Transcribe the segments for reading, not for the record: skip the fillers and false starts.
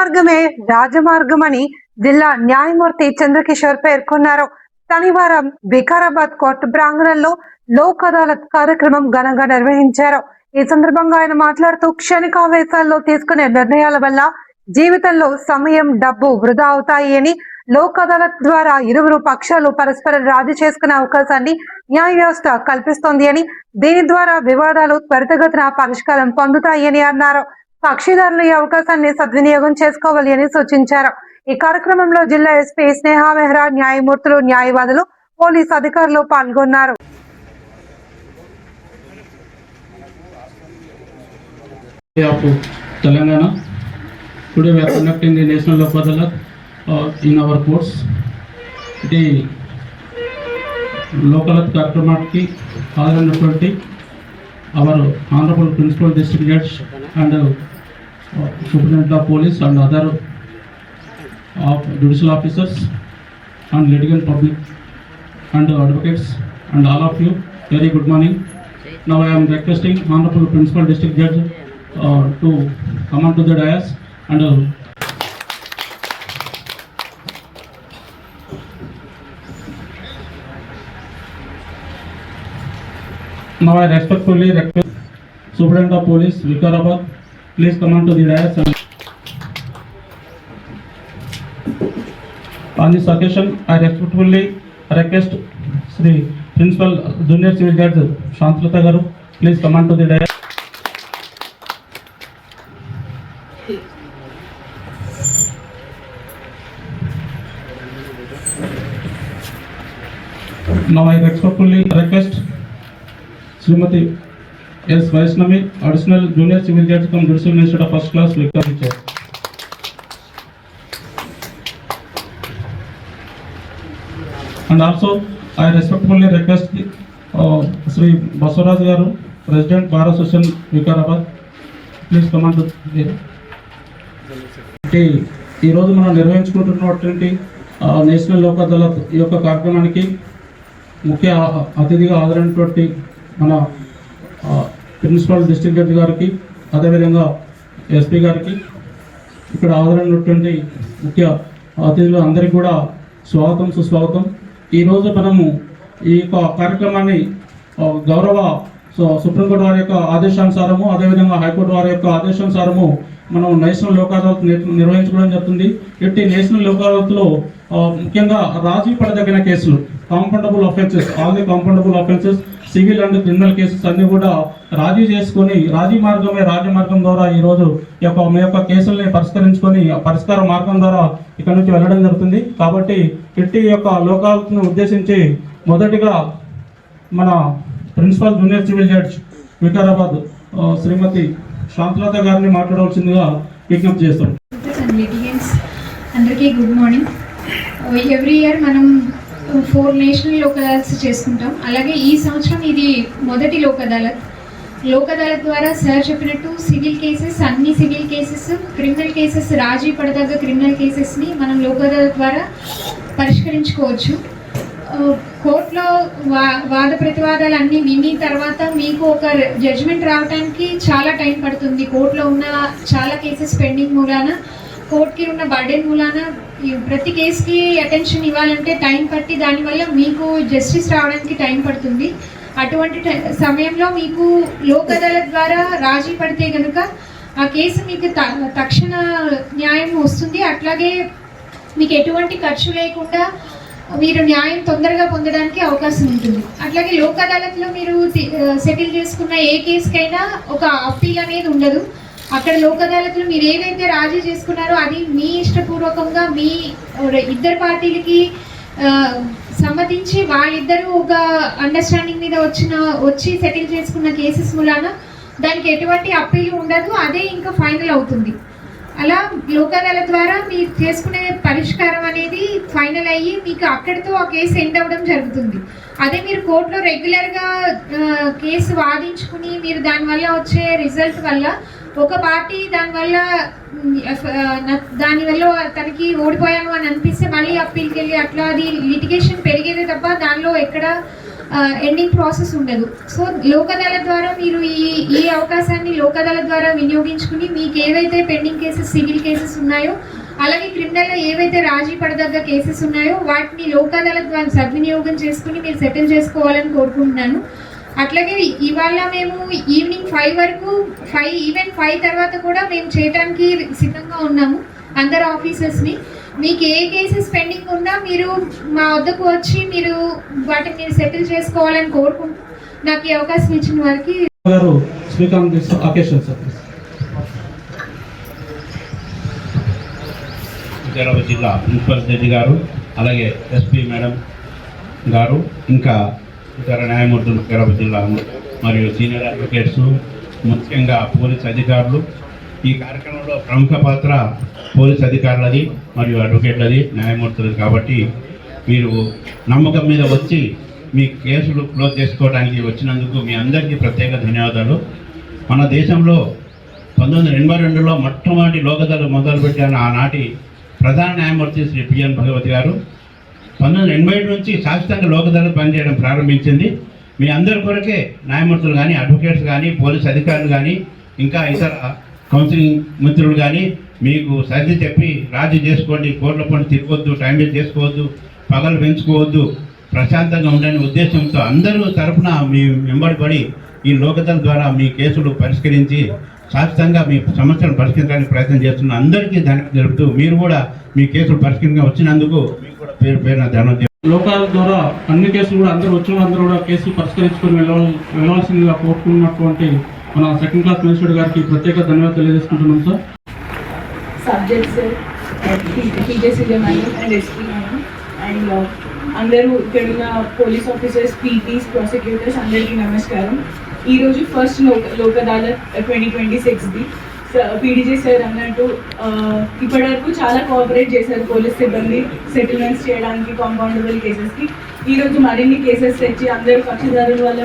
మార్గమే రాజమార్గమని జిల్లా న్యాయమూర్తి చంద్రకిషోర్ పేర్కొన్నారు. శనివారం వికారాబాద్ కోర్టు ప్రాంగణంలో లోక్ అదాలత్ కార్యక్రమం ఘనంగా నిర్వహించారు. ఈ సందర్భంగా ఆయన మాట్లాడుతూ క్షణికావేశాల్లో తీసుకునే నిర్ణయాల వల్ల జీవితంలో సమయం, డబ్బు వృధా అవుతాయి అని, లోక్ అదాలత్ ద్వారా ఇరువురు పక్షాలు పరస్పరం రాజీ చేసుకునే అవకాశాన్ని న్యాయ వ్యవస్థ కల్పిస్తోంది అని, దీని ద్వారా వివాదాలు త్వరితగతిన పరిష్కారం పొందుతాయి అని అన్నారు. కక్షిదారులు ఈ అవకాశాన్ని సద్వినియోగం చేసుకోవాలి అని సూచించారు. ఈ కార్యక్రమంలో జిల్లా ఎస్పీ స్నేహ మెహ్రా, న్యాయమూర్తులు, న్యాయవాదులు, పోలీసు అధికారులు పాల్గొన్నారు. Telangana. Today we are conducting the National Lok Adalat in our courts. The Lok Adalat కార్యక్రమానికి హాజరైనటువంటి our Honorable Principal District Judge and Superintendent of Police and other judicial officers and litigant public and advocates and all of you, very good morning. Now I am requesting Honorable Principal District Judge to come on to the dais and now I respectfully request Superintendent of Police Vikarabad, please come on to the dais. And on this occasion I respectfully request Sri Principal Junior Civil Judge Shantlata Garu, please come on to the dais. Now I respectfully request Srimati S. Vaishnavi, Additional Junior Civil Judge from Judicial Magistrate of First Class, Victoria Chair. And also I respectfully request Sri Baswaraj Garu, President Bar Association Vikarabad, please come on to the ఈ రోజు మనం నిర్వహించుకుంటున్నటువంటి national Lok Adalat ఈ యొక్క కార్యక్రమానికి ముఖ్య అతిథిగా హాజరైనటువంటి మన principal district judge గారికి, అదేవిధంగా ఎస్పీ గారికి, ఇక్కడ హాజరైనటువంటి ముఖ్య అతిథులు అందరికీ కూడా స్వాగతం, సుస్వాగతం. ఈరోజు మనము ఈ యొక్క కార్యక్రమాన్ని గౌరవ సుప్రీంకోర్టు వారి యొక్క ఆదేశానుసారము, అదేవిధంగా హైకోర్టు వారి యొక్క ఆదేశానుసారము మనం నేషనల్ లోక్ అదాలత్ నిర్వహించుకోవడం జరుగుతుంది. ఇట్టి నేషనల్ లోక్ అదాలత్లో ముఖ్యంగా రాజీ పడదగిన కేసులు, compoundable offences, all the compoundable offences, civil and criminal cases అన్ని కూడా రాజీ చేసుకొని రాజీ మార్గమే రాజమార్గం ద్వారా ఈరోజు మీ యొక్క కేసుల్ని పరిష్కరించుకొని పరిష్కార మార్గం ద్వారా ఇక్కడ నుంచి వెళ్ళడం జరుగుతుంది. కాబట్టి ఇట్టి యొక్క లోక్ అదాలత్ను ఉద్దేశించి మొదటిగా మన principal junior civil judge Vikarabad Shrimati Shantalatha గారిని మాట్లాడవలసిందిగా విజ్ఞప్తి చేస్తాం. అందరికీ గుడ్ మార్నింగ్. ఎవ్రీ ఇయర్ మనం 4 నేషనల్ లోక్ అదాలత్స్ చేసుకుంటాం. అలాగే ఈ సంవత్సరం ఇది మొదటి లోక్ అదాలత్. లోక్ అదాలత్ ద్వారా సార్ చెప్పినట్టు సివిల్ కేసెస్, అన్ని సివిల్ కేసెస్, క్రిమినల్ కేసెస్, రాజీ పడదగ్గ క్రిమినల్ కేసెస్ని మనం లోక్ అదాలత్ ద్వారా పరిష్కరించుకోవచ్చు. కోర్టులో వాద ప్రతివాదాలు అన్నీ విని తర్వాత మీకు ఒక జడ్జిమెంట్ రావడానికి చాలా టైం పడుతుంది. కోర్టులో ఉన్న చాలా కేసెస్ పెండింగ్ మూలాన, కోర్టుకి ఉన్న బర్డెన్ మూలాన ప్రతి కేసుకి అటెన్షన్ ఇవ్వాలంటే టైం పట్టి దానివల్ల మీకు జస్టిస్ రావడానికి టైం పడుతుంది. అటువంటి సమయంలో మీకు లోక్ అదాలత్ ద్వారా రాజీ పడితే కనుక ఆ కేసు మీకు తక్షణ న్యాయం వస్తుంది. అట్లాగే మీకు ఎటువంటి ఖర్చు లేకుండా మీరు న్యాయం తొందరగా పొందడానికి అవకాశం ఉంటుంది. అట్లాగే లోక్ అదాలత్లో మీరు సెటిల్ చేసుకున్న ఏ కేసుకైనా ఒక అప్పీల్ అనేది ఉండదు. అక్కడ లోక్ అదాలత్లో మీరు ఏదైతే రాజీ చేసుకున్నారో అది మీ ఇష్టపూర్వకంగా మీ ఇద్దరు పార్టీలకి సమ్మతించి వాళ్ళిద్దరూ ఒక అండర్స్టాండింగ్ మీద వచ్చి సెటిల్ చేసుకున్న కేసెస్ మూలాన దానికి ఎటువంటి అప్పీల్ ఉండదు. అదే ఇంకా ఫైనల్ అవుతుంది. అలా లోక్ అదాలత్ ద్వారా మీరు చేసుకునే పరిష్కారం అనేది ఫైనల్ అయ్యి మీకు అక్కడితో ఆ కేసు ఎండ్ అవ్వడం జరుగుతుంది. అదే మీరు కోర్టులో రెగ్యులర్గా కేసు వాదించుకుని మీరు దానివల్ల వచ్చే రిజల్ట్ వల్ల ఒక పార్టీ దానివల్ల తనకి ఓడిపోయాను అని అనిపిస్తే మళ్ళీ అప్పీల్కి వెళ్ళి అట్లా అది లిటిగేషన్ పెరిగేదే తప్ప దానిలో ఎక్కడ ఎండింగ్ ప్రాసెస్ ఉండదు. సో లోక్ అదాలత్ ద్వారా మీరు ఈ అవకాశాన్ని లోక్ అదాలత్ ద్వారా వినియోగించుకుని మీకు ఏవైతే పెండింగ్ కేసెస్, సివిల్ కేసెస్ ఉన్నాయో, అలాగే క్రిమినల్లో ఏవైతే రాజీ పడదగ్గ కేసెస్ ఉన్నాయో వాటిని లోక్ అదాలత్ ద్వారా సద్వినియోగం చేసుకుని మీరు సెటిల్ చేసుకోవాలని కోరుకుంటున్నాను. అట్లాగే ఇవాళ మేము ఈవినింగ్ 5 వరకు, ఈవెన్ 5 తర్వాత కూడా మేము చేయడానికి సిద్ధంగా ఉన్నాము అందరు ఆఫీసర్స్ని. మీకు ఏ కేసెస్ పెండింగ్ ఉన్నా మీరు మా వద్దకు వచ్చి మీరు వాటిని మీరు సెటిల్ చేసుకోవాలని కోరుకుంటూ నాకు ఈ అవకాశం ఇచ్చిన వారికి speak on this occasion sir. Vikarabad జిల్లా ప్రిన్సిపల్ జడ్జి గారు, అలాగే ఎస్పీ మేడం గారు, ఇంకా ఇతర న్యాయమూర్తులు, వికారాబాద్ జిల్లా మరియు సీనియర్ అడ్వకేట్స్, ముఖ్యంగా పోలీస్ అధికారులు. ఈ కార్యక్రమంలో ప్రముఖ పాత్ర పోలీస్ అధికారులది మరియు అడ్వకేట్లది, న్యాయమూర్తులది. కాబట్టి మీరు నమ్మకం మీద వచ్చి మీ కేసులు క్లోజ్ చేసుకోవడానికి వచ్చినందుకు మీ అందరికీ ప్రత్యేక ధన్యవాదాలు. మన దేశంలో 1982లో మొట్టమొదటి లోక్ అదాలత్ మొదలుపెట్టిన ఆనాటి ప్రధాన న్యాయమూర్తి శ్రీ పిఎన్ భగవతి గారు 1987 నుంచి శాశ్వతంగా లోక్ అదాలత్ పనిచేయడం ప్రారంభించింది. మీ అందరి కొరకే న్యాయమూర్తులు కానీ, అడ్వకేట్స్ కానీ, పోలీస్ అధికారులు కానీ, ఇంకా ఇతర కౌన్సిలింగ్ మిత్రులు కానీ మీకు సర్ది చెప్పి రాజీ చేసుకోండి, కోర్టుల పని తిరగొద్దు, టైం వేస్ట్ చేసుకోవద్దు, పగలు పెంచుకోవద్దు, ప్రశాంతంగా ఉండని ఉద్దేశంతో అందరూ తరఫున మీ వెంబడిపడి ఈ లోక్ అదాలత్ ద్వారా మీ కేసులు పరిష్కరించి శాశ్వతంగా మీ సమస్యలను పరిష్కరించడానికి ప్రయత్నం చేస్తున్న అందరికీ ధన్యవాదాలు తెలుపుతూ, మీరు కూడా మీ కేసులు పరిష్కరంగా వచ్చినందుకు మీకు కూడా పేరున ధన్యవాదాలు. లోక్ అదాలత్ ద్వారా అన్ని కేసులు కూడా అందరూ వచ్చిన అందరూ కూడా కేసులు పరిష్కరించుకొని వెళ్ళవలసిందిగా కోరుకున్నటువంటి మన సెకండ్ క్లాస్ మేజిస్ట్రేట్ గారికి ప్రత్యేక ధన్యవాదాలు తెలియజేసుకుంటున్నాం sir. Subjects TJCJ madam and SP madam and అందరూ ఇక్కడ ఉన్న పోలీస్ ఆఫీసర్స్, పీటీస్, ప్రాసిక్యూటర్స్ అందరికీ నమస్కారం. ఈరోజు ఫస్ట్ లోక్ అదాలత్ 2026ది పీడీజే సార్ అన్నట్టు ఇప్పటివరకు చాలా కోఆపరేట్ చేశారు పోలీస్ సిబ్బంది సెటిల్మెంట్స్ చేయడానికి, కాంపౌండబుల్ కేసెస్కి. ఈరోజు మరిన్ని కేసెస్ తెచ్చి అందరూ కక్షదారుల వల్ల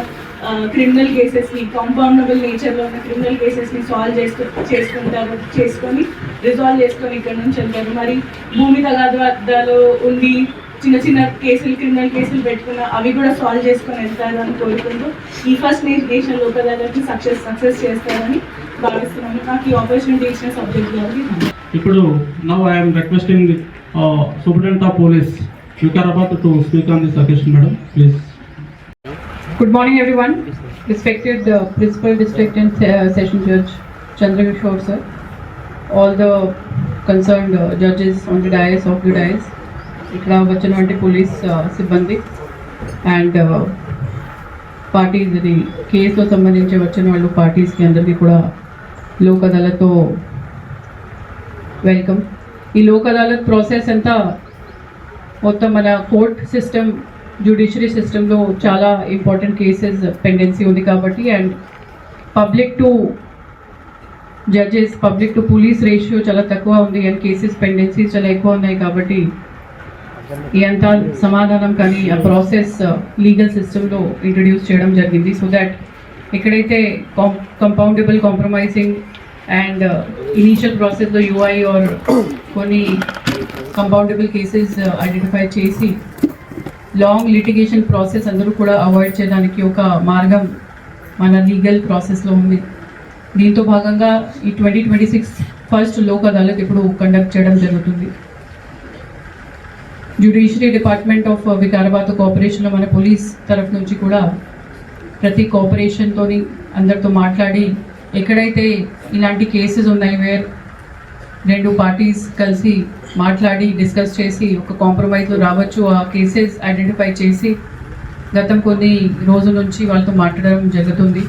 క్రిమినల్ కేసెస్ని, కాంపౌండబుల్ నేచర్లో ఉన్న క్రిమినల్ కేసెస్ని సాల్వ్ చేసుకొని రిజాల్వ్ చేసుకొని ఇక్కడ నుంచి వెళ్తారు. మరి భూమి తగాదాలో ఉండి చిన్న చిన్న కేసులు, క్రిమినల్ కేసులు పెట్టుకున్న అవి కూడా సాల్వ్ చేసుకొని వెళ్తారు అని కోరుకుంటూ ఈ ఫస్ట్ నేషనల్ లోక్ అదాలత్ని సక్సెస్ చేస్తారని భావిస్తున్నాను. నాకు ఈ ఆపర్చునిటీ ఇచ్చిన సబ్జెక్ట్ గారికి. ఇప్పుడు now I'm requesting superintendent of police Vikarabad to speak on this occasion madam, please. Good morning, everyone. Respected Principal District and Session Judge Chandrakishore sir, all the concerned judges on the dais, off the dais, ikkada vachinanti police sibbandi and parties the case lo sambandhinche vachina vallu parties ki andariki kuda lok adalat to welcome. Ee lok adalat process anta mottam mana court system, judiciary సిస్టంలో చాలా important cases pendency ఉంది కాబట్టి and public to judges, public to police ratio చాలా తక్కువ ఉంది and cases పెండెన్సీస్ చాలా ఎక్కువ ఉన్నాయి. కాబట్టి ఈ అంతా సమాధానం కానీ ఆ ప్రాసెస్ లీగల్ సిస్టంలో ఇంట్రడ్యూస్ చేయడం జరిగింది. సో దాట్ ఎక్కడైతే కంపౌండబుల్, కాంప్రమైజింగ్ అండ్ ఇనీషియల్ ప్రాసెస్లో యూఐ ఆర్ కొన్ని కంపౌండబుల్ కేసెస్ ఐడెంటిఫై చేసి లాంగ్ లిటిగేషన్ ప్రాసెస్ అందరూ కూడా అవాయిడ్ చేయడానికి ఒక మార్గం మన లీగల్ ప్రాసెస్లో ఉంది. దీంతో భాగంగా ఈ 2026 ఫస్ట్ లోక్ అదాలత్ ఇప్పుడు కండక్ట్ చేయడం జరుగుతుంది. జ్యుడిషియరీ డిపార్ట్మెంట్ ఆఫ్ వికారాబాద్ కోఆపరేషన్లో మన పోలీస్ తరఫు నుంచి కూడా ప్రతి కోఆపరేషన్తోని అందరితో మాట్లాడి ఎక్కడైతే ఇలాంటి కేసెస్ ఉన్నాయి వేర్ రెండు పార్టీస్ కలిసి మాట్లాడి డిస్కస్ చేసి ఒక కాంప్రమైజ్లో రావచ్చు, ఆ కేసెస్ ఐడెంటిఫై చేసి గతం కొన్ని రోజుల నుంచి వాళ్ళతో మాట్లాడడం జరుగుతుంది.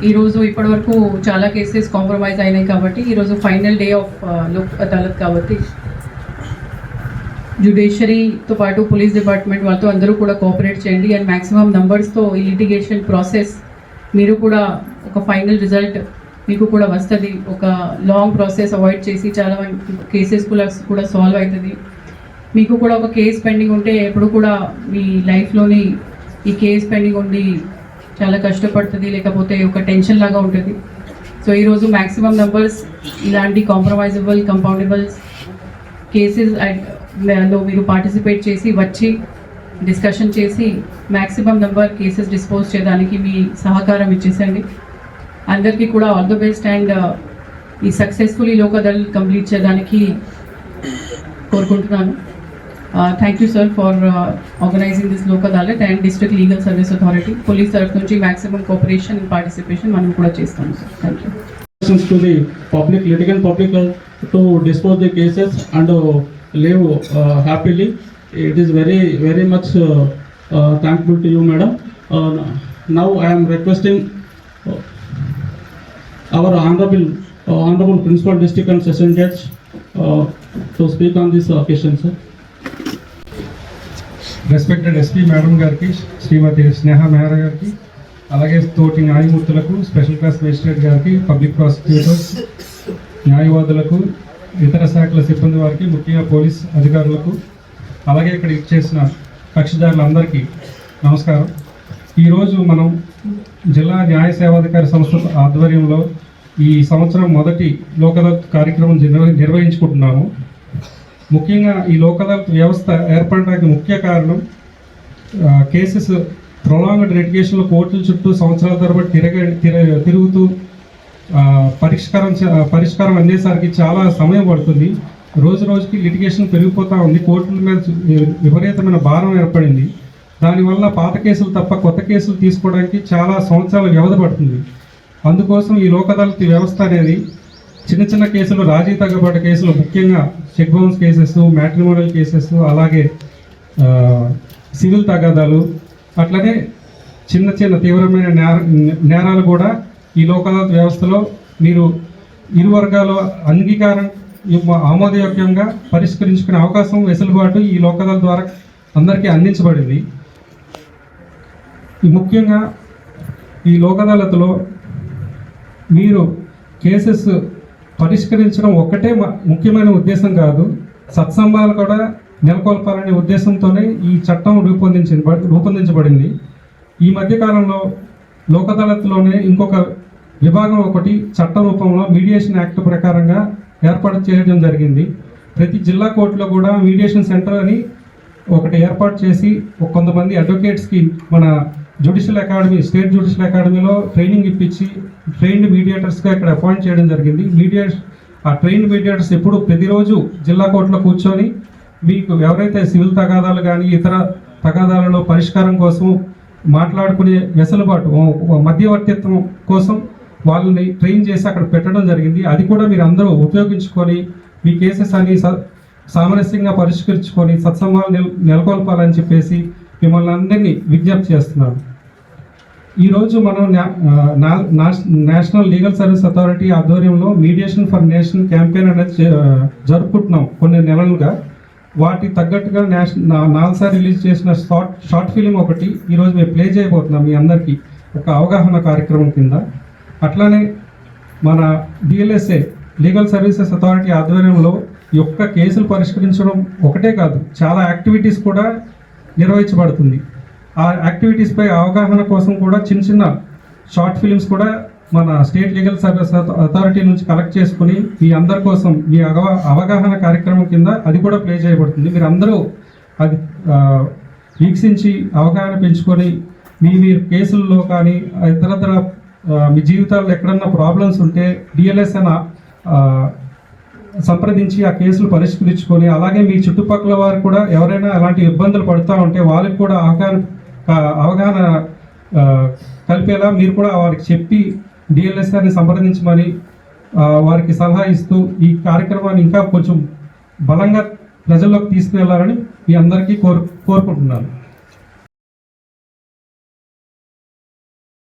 ఈరోజు ఇప్పటివరకు చాలా కేసెస్ కాంప్రమైజ్ అయినాయి కాబట్టి ఈరోజు final day of Lok Adalat కాబట్టి జ్యుడిషియరీతో పాటు పోలీస్ డిపార్ట్మెంట్ వాళ్ళతో అందరూ కూడా కోఆపరేట్ చేయండి అండ్ మ్యాక్సిమం నంబర్స్తో ఈ లిటిగేషన్ ప్రాసెస్ మీరు కూడా ఒక ఫైనల్ రిజల్ట్ మీకు కూడా వస్తుంది. ఒక లాంగ్ ప్రాసెస్ అవాయిడ్ చేసి చాలా కేసెస్ కూడా సాల్వ్ అవుతుంది. మీకు కూడా ఒక కేసు పెండింగ్ ఉంటే ఎప్పుడు కూడా మీ లైఫ్లోని ఈ కేసు పెండింగ్ ఉండి చాలా కష్టపడుతుంది, లేకపోతే ఒక టెన్షన్ లాగా ఉంటుంది. సో ఈరోజు మ్యాక్సిమం నెంబర్స్ ఇలాంటి కాంప్రమైజబుల్, కంపౌండబుల్ కేసెస్ లో మీరు పార్టిసిపేట్ చేసి వచ్చి డిస్కషన్ చేసి మ్యాక్సిమం నెంబర్ కేసెస్ డిస్పోజ్ చేయడానికి మీ సహకారం ఇచ్చేసండి. అందరికీ కూడా ఆల్ ది బెస్ట్ అండ్ ఈ సక్సెస్ఫుల్లీ లోక్ అదాలత్ కంప్లీట్ చేయడానికి కోరుకుంటున్నాను. Thank you sir for organising this Lok Adalat and district legal service authority police తరఫు నుంచి మ్యాక్సిమం కోఆపరేషన్ అండ్ పార్టిసిపేషన్ మనం కూడా చేస్తాము sir. Thank you. To the public litigant public to dispose the cases and live happily. It is very much thankful to you, madam. Now I am requesting our honorable principal district and session judge to speak on this occasion, sir. Respected SP madam గారికి, శ్రీమతి స్నేహ మెహరా గారికి, అలాగే తోటి న్యాయమూర్తులకు, special class magistrate గారికి, public prosecutors, న్యాయవాదులకు, ఇతర శాఖల సిబ్బంది వారికి, ముఖ్యంగా పోలీస్ అధికారులకు, అలాగే ఇక్కడ ఇచ్చేసిన కక్షిదారులందరికీ నమస్కారం. ఈరోజు మనం జిల్లా న్యాయ సేవాధికారి సంస్థ ఆధ్వర్యంలో ఈ సంవత్సరం మొదటి లోక్ అదాలత్ కార్యక్రమం నిర్వహించుకుంటున్నాము. ముఖ్యంగా ఈ లోక్ అదాలత్ వ్యవస్థ ఏర్పడడానికి ముఖ్య కారణం కేసెస్ ప్రొలాంగ్డ్ లిటిగేషన్లో కోర్టుల చుట్టూ సంవత్సరాల తరబడి తిరుగుతూ పరిష్కారం అందేసరికి చాలా సమయం పడుతుంది. రోజు రోజుకి లిటిగేషన్ పెరిగిపోతూ ఉంది. కోర్టుల మీద విపరీతమైన భారం ఏర్పడింది. దానివల్ల పాత కేసులు తప్ప కొత్త కేసులు తీసుకోవడానికి చాలా సంవత్సరాల వ్యవధి పడుతుంది. అందుకోసం ఈ లోక్ అదాలత్ వ్యవస్థ అనేది చిన్న చిన్న కేసులు, రాజీ తగ్గబడ్డ కేసులు, ముఖ్యంగా cheque bounce cases, matrimonial cases, అలాగే సివిల్ తగాదాలు, అట్లనే చిన్న చిన్న తీవ్రమైన నేరాలు కూడా ఈ లోక్ అదాలత్ వ్యవస్థలో మీరు ఇరు వర్గాల అంగీకారం ఆమోదయోగ్యంగా పరిష్కరించుకునే అవకాశం, వెసులుబాటు ఈ లోక్ అదాలత్ ద్వారా అందరికీ అందించబడింది. ముఖ్యంగా ఈ లోక్ అదాలత్లో మీరు కేసెస్ పరిష్కరించడం ఒక్కటే ముఖ్యమైన ఉద్దేశం కాదు, సత్సంబాలు కూడా నెలకొల్పాలనే ఉద్దేశంతోనే ఈ చట్టం రూపొందించబడింది. ఈ మధ్యకాలంలో లోక్ అదాలత్లోనే ఇంకొక విభాగం ఒకటి చట్ట రూపంలో మీడియేషన్ యాక్ట్ ప్రకారంగా ఏర్పాటు చేయడం జరిగింది. ప్రతి జిల్లా కోర్టులో కూడా మీడియేషన్ సెంటర్ అని ఒకటి ఏర్పాటు చేసి కొంతమంది అడ్వకేట్స్కి మన జ్యుడిషియల్ అకాడమీ, స్టేట్ జ్యుడిషియల్ అకాడమీలో ట్రైనింగ్ ఇప్పించి ట్రైన్డ్ మీడియేటర్స్గా ఇక్కడ అపాయింట్ చేయడం జరిగింది. ఆ ట్రైన్డ్ మీడియేటర్స్ ఎప్పుడు ప్రతిరోజు జిల్లా కోర్టులో కూర్చొని మీకు ఎవరైతే సివిల్ తగాదాలు కానీ ఇతర తగాదాలలో పరిష్కారం కోసం మాట్లాడుకునే వెసులుబాటు, మధ్యవర్తిత్వం కోసం వాళ్ళని ట్రైన్ చేసి అక్కడ పెట్టడం జరిగింది. అది కూడా మీరు అందరూ ఉపయోగించుకొని మీ కేసెస్ అన్ని సామరస్యంగా పరిష్కరించుకొని సత్సంబాలు నెలకొల్పాలని చెప్పేసి మిమ్మల్ని అందరినీ విజ్ఞప్తి చేస్తున్నాను. ఈరోజు మనం నేషనల్ లీగల్ సర్వీస్ అథారిటీ ఆధ్వర్యంలో మీడియేషన్ ఫర్ నేషన్ క్యాంపెయిన్ అనేది జరుపుకుంటున్నాం కొన్ని నెలలుగా. వాటి తగ్గట్టుగా 4 సార్లు రిలీజ్ చేసిన షార్ట్ ఫిలిం ఒకటి ఈరోజు మేము ప్లే చేయబోతున్నాం మీ అందరికీ ఒక అవగాహన కార్యక్రమం కింద. అట్లానే మన డిఎల్ఎస్ఏ లీగల్ సర్వీసెస్ అథారిటీ ఆధ్వర్యంలో ఈ యొక్క కేసులు పరిష్కరించడం ఒకటే కాదు, చాలా యాక్టివిటీస్ కూడా నిర్వహించబడుతుంది. ఆ యాక్టివిటీస్పై అవగాహన కోసం కూడా చిన్న చిన్న షార్ట్ ఫిలిమ్స్ కూడా మన స్టేట్ లీగల్ సర్వీస్ అథారిటీ నుంచి కలెక్ట్ చేసుకుని మీ అందరి కోసం మీ అవగాహన కార్యక్రమం కింద అది కూడా ప్లే చేయబడుతుంది. మీరు అందరూ అది వీక్షించి అవగాహన పెంచుకొని మీరు కేసుల్లో కానీ ఇతరత్ర మీ జీవితాల్లో ఎక్కడన్నా ప్రాబ్లమ్స్ ఉంటే డిఎల్ఎస్ అని సంప్రదించి ఆ కేసులు పరిష్కరించుకొని, అలాగే మీ చుట్టుపక్కల వారు కూడా ఎవరైనా అలాంటి ఇబ్బందులు పడుతూ ఉంటే వాళ్ళకి కూడా అవగాహన కలిపేలా మీరు కూడా వారికి చెప్పి డిఎల్ఎస్ఆర్ని సంప్రదించమని వారికి సలహా ఇస్తూ ఈ కార్యక్రమాన్ని ఇంకా కొంచెం బలంగా ప్రజల్లోకి తీసుకువెళ్ళాలని మీ అందరికీ కోరుకుంటున్నాను.